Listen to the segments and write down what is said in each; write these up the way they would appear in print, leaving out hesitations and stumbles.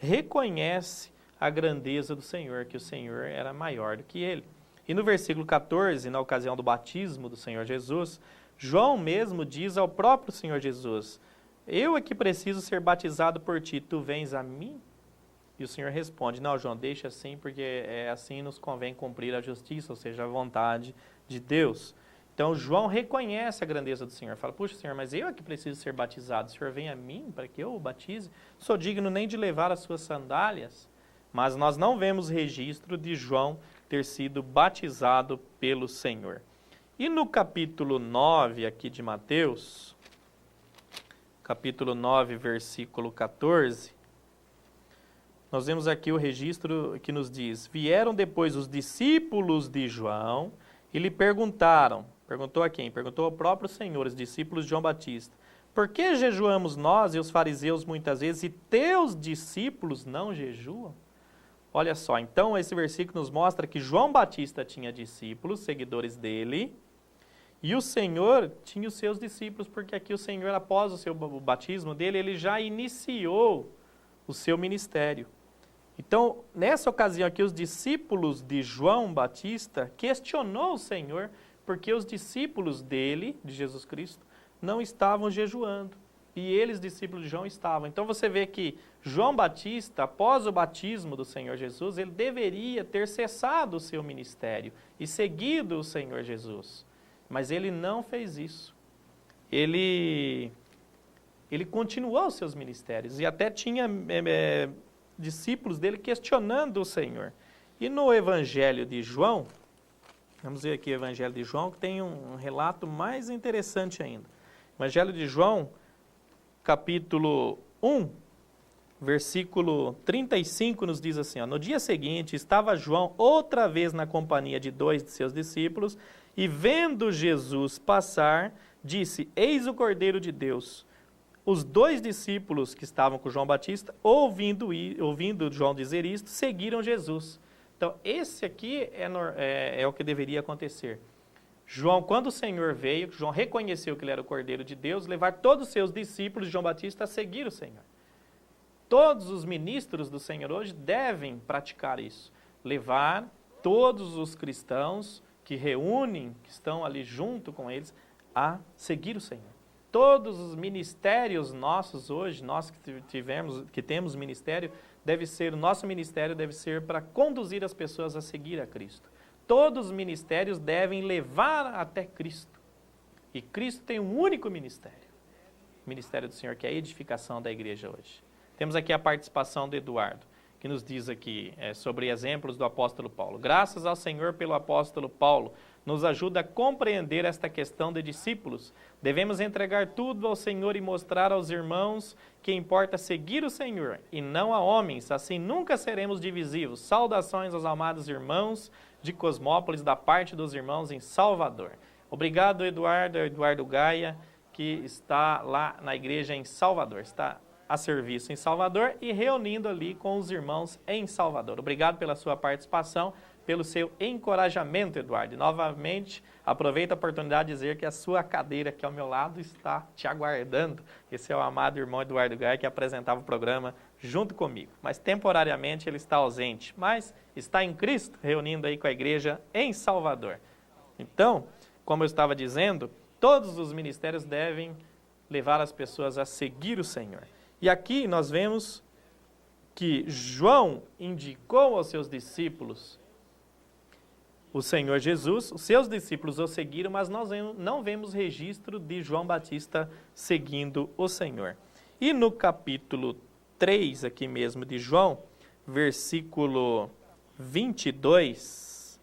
reconhece a grandeza do Senhor, que o Senhor era maior do que ele. E no versículo 14, na ocasião do batismo do Senhor Jesus, João mesmo diz ao próprio Senhor Jesus: eu é que preciso ser batizado por ti, tu vens a mim? E o Senhor responde: não, João, deixa assim, porque assim nos convém cumprir a justiça, ou seja, a vontade de Deus. Então João reconhece a grandeza do Senhor, fala: puxa, Senhor, mas eu é que preciso ser batizado, o Senhor vem a mim para que eu o batize? Não sou digno nem de levar as suas sandálias. Mas nós não vemos registro de João ter sido batizado pelo Senhor. E no capítulo 9 aqui de Mateus, capítulo 9, versículo 14, nós vemos aqui o registro que nos diz: vieram depois os discípulos de João e lhe perguntaram, perguntou a quem? Perguntou ao próprio Senhor, os discípulos de João Batista: por que jejuamos nós e os fariseus muitas vezes e teus discípulos não jejuam? Olha só, então esse versículo nos mostra que João Batista tinha discípulos, seguidores dele, e o Senhor tinha os seus discípulos, porque aqui o Senhor, após o batismo dele, ele já iniciou o seu ministério. Então, nessa ocasião aqui, os discípulos de João Batista questionou o Senhor, porque os discípulos dele, de Jesus Cristo, não estavam jejuando. E eles, discípulos de João, estavam. Então você vê que João Batista, após o batismo do Senhor Jesus, ele deveria ter cessado o seu ministério e seguido o Senhor Jesus. Mas ele não fez isso. Ele continuou os seus ministérios e até tinha discípulos dele questionando o Senhor. E no Evangelho de João, vamos ver aqui o Evangelho de João, que tem um relato mais interessante ainda. Evangelho de João, capítulo 1, versículo 35, nos diz assim: no dia seguinte estava João outra vez na companhia de 2 de seus discípulos, e vendo Jesus passar, disse: eis o Cordeiro de Deus. Os 2 discípulos que estavam com João Batista, ouvindo João dizer isto, seguiram Jesus. Então, esse aqui é o que deveria acontecer. João, quando o Senhor veio, João reconheceu que ele era o Cordeiro de Deus, levar todos os seus discípulos de João Batista a seguir o Senhor. Todos os ministros do Senhor hoje devem praticar isso. Levar todos os cristãos que reúnem, que estão ali junto com eles, a seguir o Senhor. Todos os ministérios nossos hoje, nós que temos ministério, o nosso ministério deve ser para conduzir as pessoas a seguir a Cristo. Todos os ministérios devem levar até Cristo. E Cristo tem um único ministério. O ministério do Senhor, que é a edificação da igreja hoje. Temos aqui a participação do Eduardo, que nos diz aqui sobre exemplos do apóstolo Paulo. Graças ao Senhor pelo apóstolo Paulo, nos ajuda a compreender esta questão de discípulos. Devemos entregar tudo ao Senhor e mostrar aos irmãos que importa seguir o Senhor e não a homens, assim nunca seremos divisivos. Saudações aos amados irmãos de Cosmópolis, da parte dos irmãos em Salvador. Obrigado, Eduardo Gaia, que está lá na igreja em Salvador, está a serviço em Salvador e reunindo ali com os irmãos em Salvador. Obrigado pela sua participação, pelo seu encorajamento, Eduardo. E, novamente, aproveito a oportunidade de dizer que a sua cadeira aqui ao meu lado está te aguardando. Esse é o amado irmão Eduardo Gaia, que apresentava o programa junto comigo. Mas temporariamente ele está ausente, mas está em Cristo, reunindo aí com a igreja em Salvador. Então, como eu estava dizendo, todos os ministérios devem levar as pessoas a seguir o Senhor. E aqui nós vemos que João indicou aos seus discípulos o Senhor Jesus, os seus discípulos o seguiram, mas nós não vemos registro de João Batista seguindo o Senhor. E no capítulo 3 aqui mesmo de João, versículo 22,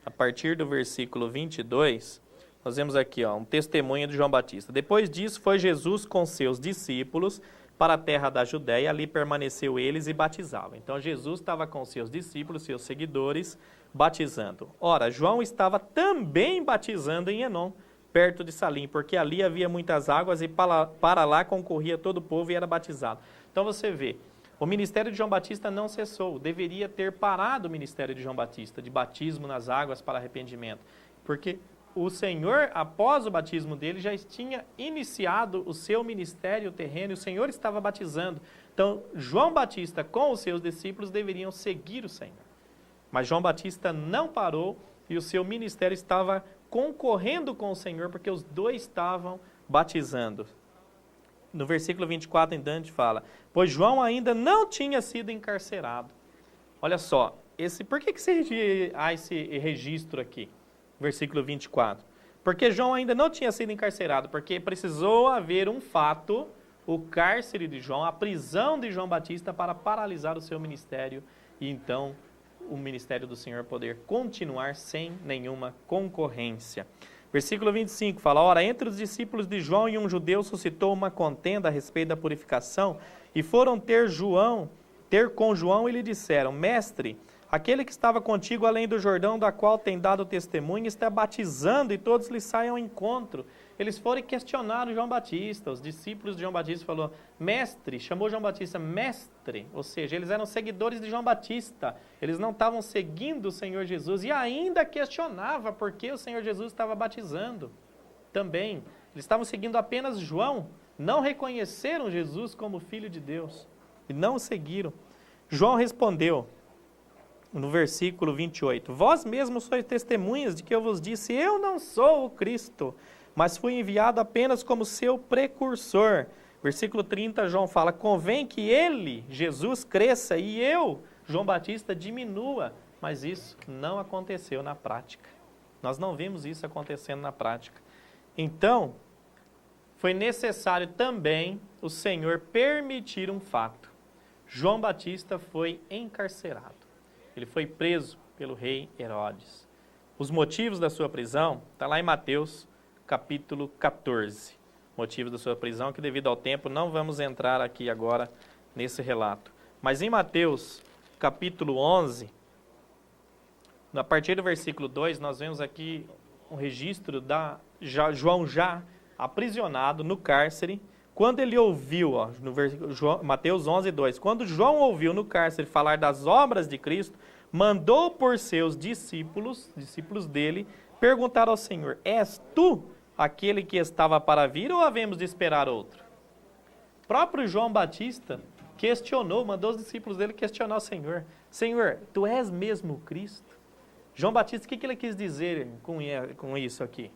a partir do versículo 22, nós vemos aqui um testemunho de João Batista. Depois disso foi Jesus com seus discípulos para a terra da Judéia, ali permaneceu eles e batizava. Então Jesus estava com seus discípulos, seus seguidores, batizando. Ora, João estava também batizando em Enom, perto de Salim, porque ali havia muitas águas e para lá concorria todo o povo e era batizado. Então você vê, o ministério de João Batista não cessou, deveria ter parado o ministério de João Batista, de batismo nas águas para arrependimento, porque o Senhor, após o batismo dele, já tinha iniciado o seu ministério terreno e o Senhor estava batizando. Então, João Batista com os seus discípulos deveriam seguir o Senhor. Mas João Batista não parou e o seu ministério estava concorrendo com o Senhor, porque os dois estavam batizando. No versículo 24 em diante fala, pois João ainda não tinha sido encarcerado. Olha só, por que há esse registro aqui? Versículo 24. Porque João ainda não tinha sido encarcerado, porque precisou haver um fato, o cárcere de João, a prisão de João Batista para paralisar o seu ministério e então o ministério do Senhor poder continuar sem nenhuma concorrência. Versículo 25 fala, ora, entre os discípulos de João e um judeu suscitou uma contenda a respeito da purificação e foram ter com João e lhe disseram, mestre, aquele que estava contigo além do Jordão, da qual tem dado testemunho, está batizando e todos lhe saem ao encontro. Eles foram e questionaram João Batista, os discípulos de João Batista falou, mestre, chamou João Batista mestre, ou seja, eles eram seguidores de João Batista, eles não estavam seguindo o Senhor Jesus e ainda questionava por que o Senhor Jesus estava batizando também. Eles estavam seguindo apenas João, não reconheceram Jesus como Filho de Deus e não o seguiram. João respondeu, no versículo 28, vós mesmos sois testemunhas de que eu vos disse, eu não sou o Cristo, mas fui enviado apenas como seu precursor. Versículo 30, João fala, convém que ele, Jesus, cresça e eu, João Batista, diminua. Mas isso não aconteceu na prática. Nós não vimos isso acontecendo na prática. Então, foi necessário também o Senhor permitir um fato. João Batista foi encarcerado. Ele foi preso pelo rei Herodes. Os motivos da sua prisão está lá em Mateus, capítulo 14. Motivos da sua prisão, que devido ao tempo não vamos entrar aqui agora nesse relato. Mas em Mateus, capítulo 11, a partir do versículo 2, nós vemos aqui um registro João já aprisionado no cárcere, quando ele ouviu, Mateus 11, 2, quando João ouviu no cárcere falar das obras de Cristo, mandou por seus discípulos dele, perguntar ao Senhor, és tu aquele que estava para vir ou havemos de esperar outro? O próprio João Batista mandou os discípulos dele questionar o Senhor. Senhor, tu és mesmo o Cristo? João Batista, o que ele quis dizer com isso aqui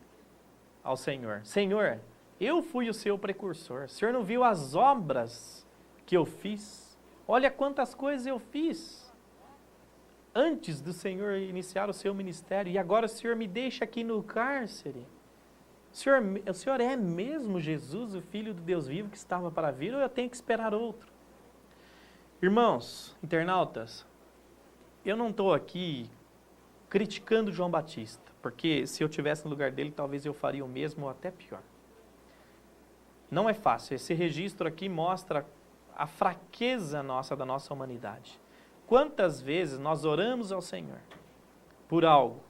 ao Senhor? Senhor, eu fui o seu precursor. O Senhor não viu as obras que eu fiz? Olha quantas coisas eu fiz antes do Senhor iniciar o seu ministério. E agora o Senhor me deixa aqui no cárcere. O Senhor é mesmo Jesus, o Filho do Deus vivo que estava para vir, ou eu tenho que esperar outro? Irmãos, internautas, eu não estou aqui criticando João Batista, porque se eu tivesse no lugar dele, talvez eu faria o mesmo ou até pior. Não é fácil. Esse registro aqui mostra a fraqueza da nossa humanidade. Quantas vezes nós oramos ao Senhor por algo,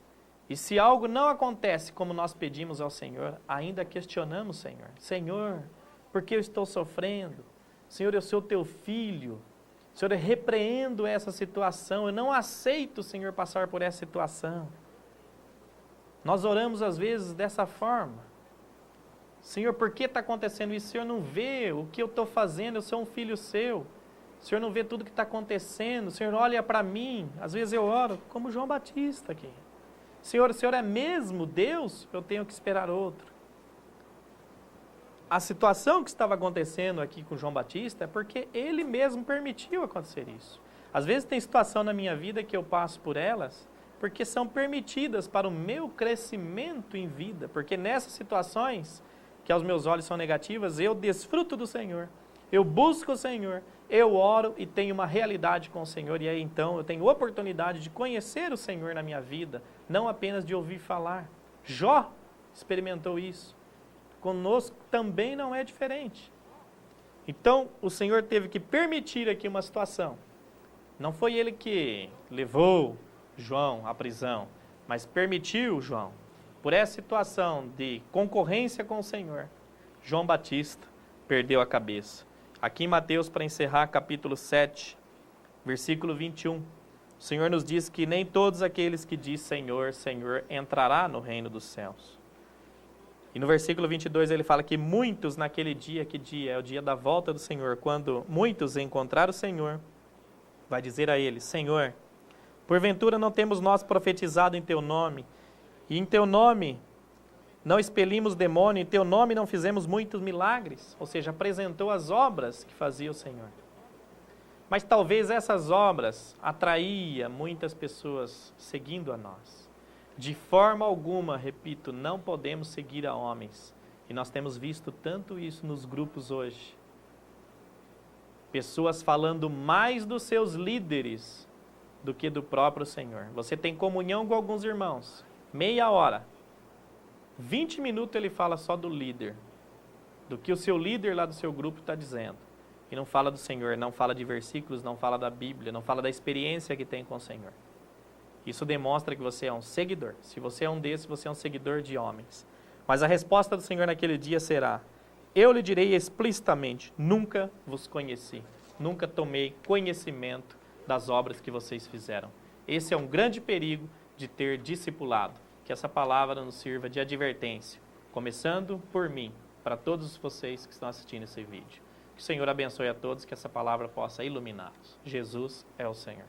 e se algo não acontece como nós pedimos ao Senhor, ainda questionamos o Senhor. Senhor, por que eu estou sofrendo? Senhor, eu sou teu filho. Senhor, eu repreendo essa situação. Eu não aceito, Senhor, passar por essa situação. Nós oramos às vezes dessa forma. Senhor, por que está acontecendo isso? O Senhor não vê o que eu estou fazendo, eu sou um filho seu. O Senhor não vê tudo que está acontecendo. O Senhor olha para mim. Às vezes eu oro como João Batista aqui. Senhor, o Senhor é mesmo Deus? Eu tenho que esperar outro. A situação que estava acontecendo aqui com João Batista é porque ele mesmo permitiu acontecer isso. Às vezes tem situação na minha vida que eu passo por elas porque são permitidas para o meu crescimento em vida. Porque nessas situações que aos meus olhos são negativas, eu desfruto do Senhor. Eu busco o Senhor, eu oro e tenho uma realidade com o Senhor. E aí então eu tenho oportunidade de conhecer o Senhor na minha vida, não apenas de ouvir falar. Jó experimentou isso. Conosco também não é diferente. Então o Senhor teve que permitir aqui uma situação. Não foi ele que levou João à prisão, mas permitiu João. Por essa situação de concorrência com o Senhor, João Batista perdeu a cabeça. Aqui em Mateus, para encerrar, capítulo 7, versículo 21, o Senhor nos diz que nem todos aqueles que diz Senhor, Senhor, entrará no reino dos céus. E no versículo 22 ele fala que muitos naquele dia, que dia? É o dia da volta do Senhor. Quando muitos encontrar o Senhor, vai dizer a ele: Senhor, porventura não temos nós profetizado em teu nome, e em teu nome não expelimos demônio, em teu nome não fizemos muitos milagres? Ou seja, apresentou as obras que fazia o Senhor. Mas talvez essas obras atraíam muitas pessoas seguindo a nós. De forma alguma, repito, não podemos seguir a homens. E nós temos visto tanto isso nos grupos hoje. Pessoas falando mais dos seus líderes do que do próprio Senhor. Você tem comunhão com alguns irmãos, meia hora, 20 minutos ele fala só do líder, do que o seu líder lá do seu grupo está dizendo. E não fala do Senhor, não fala de versículos, não fala da Bíblia, não fala da experiência que tem com o Senhor. Isso demonstra que você é um seguidor. Se você é um desses, você é um seguidor de homens. Mas a resposta do Senhor naquele dia será: eu lhe direi explicitamente, nunca vos conheci, nunca tomei conhecimento das obras que vocês fizeram. Esse é um grande perigo de ter discipulado. Que essa palavra nos sirva de advertência, começando por mim, para todos vocês que estão assistindo esse vídeo. Que o Senhor abençoe a todos, que essa palavra possa iluminá-los. Jesus é o Senhor.